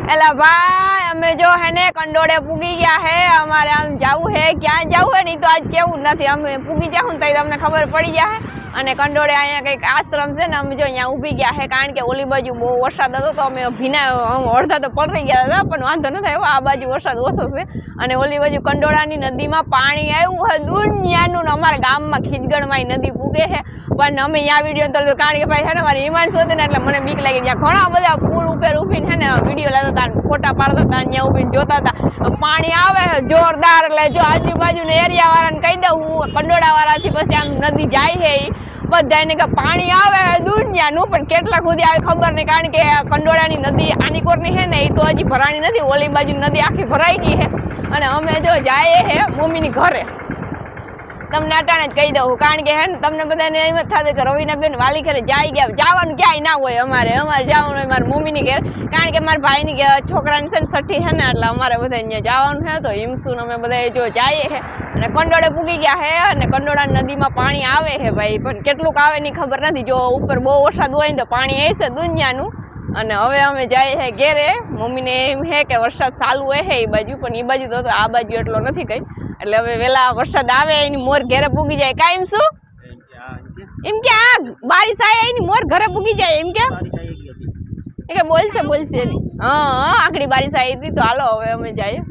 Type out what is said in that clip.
एला भाई अमे जो है ने कंडोड़े पूगी गया है अमारे आम जाऊ है क्या जाऊ है नहीं तो आज केवू नहीं अमे पूगी जाऊं तो तमने खबर पड़ी जाए અને કંડોળે અહીંયા કંઈક આશ્રમ છે ને અમે જો અહીંયા ઊભી ગયા છે કારણ કે ઓલી બાજુ બહુ વરસાદ હતો તો અમે ભીના અડધા તો પલળી ગયા હતા પણ વાંધો ન થાય આ બાજુ વરસાદ ઓછો છે અને ઓલી બાજુ કંડોળાની નદીમાં પાણી આવ્યું છે દુનિયાનું ને અમારા ગામમાં ખીજગણમાં નદી પૂગે છે પણ અમે અહીંયા વિડીયો તો કારણ કે ભાઈ છે ને મારી ઈમાન શોધે ને એટલે મને બીક લાગી ત્યાં ઘણા બધા પુલ ઉપર ઊભીને છે ને વિડીયો લેતા હતા ફોટા પાડતા હતા અહીંયા ઊભીને જોતા હતા પાણી આવે છે જોરદાર એટલે જો આજુબાજુના એરિયા વાળાને કહી દઉં હું કંડોળા વાળાથી પછી આમ નદી જાય છે બધાને કે પાણી આવે દુનિયાનું પણ કેટલા સુધી આવે ખબર નહીં કારણ કે કંડોળાની નદી આની કોરની છે ને એ તો હજી ભરાણી નથી ઓલી બાજુ નદી આખી ભરાઈ ગઈ છે અને અમે જો જાય છે મમ્મીની ઘરે તમને અટાણે જ કહી દઉં કારણ કે હે ને તમને બધાને એમ જ થશે કે રવિના બેન વાલી ઘરે જાય ગયા જવાનું ક્યાંય ના હોય અમારે જવાનું હોય મારી મમ્મીની ઘેર કારણ કે મારા ભાઈની છોકરાની છે ને છઠ્ઠી છે ને એટલે અમારે બધા અહીંયા જવાનું છે તો હિમસુન અમે બધા જો જઈએ છે અને કંડોળે પૂગી ગયા છે અને કંડોળા નદીમાં પાણી આવે છે ભાઈ પણ કેટલુંક આવે ની ખબર નથી જો ઉપર બહુ વરસાદ હોય ને તો પાણી આવશે દુનિયાનું અને હવે અમે જઈએ છે ઘેરે મમ્મીને એમ છે કે વરસાદ ચાલુ હોય છે એ બાજુ પણ એ બાજુ તો આ બાજુ એટલો નથી કઈ એટલે હવે વેલા વરસાદ આવે એની મોર ઘરે પૂગી જાય કાયમ શું એમ કે આ બારીશ આવે એની મોર ઘરે પૂગી જાય એમ કે બોલશે હા આખડી બારીશ આવી હતી તો હાલો હવે અમે જઈએ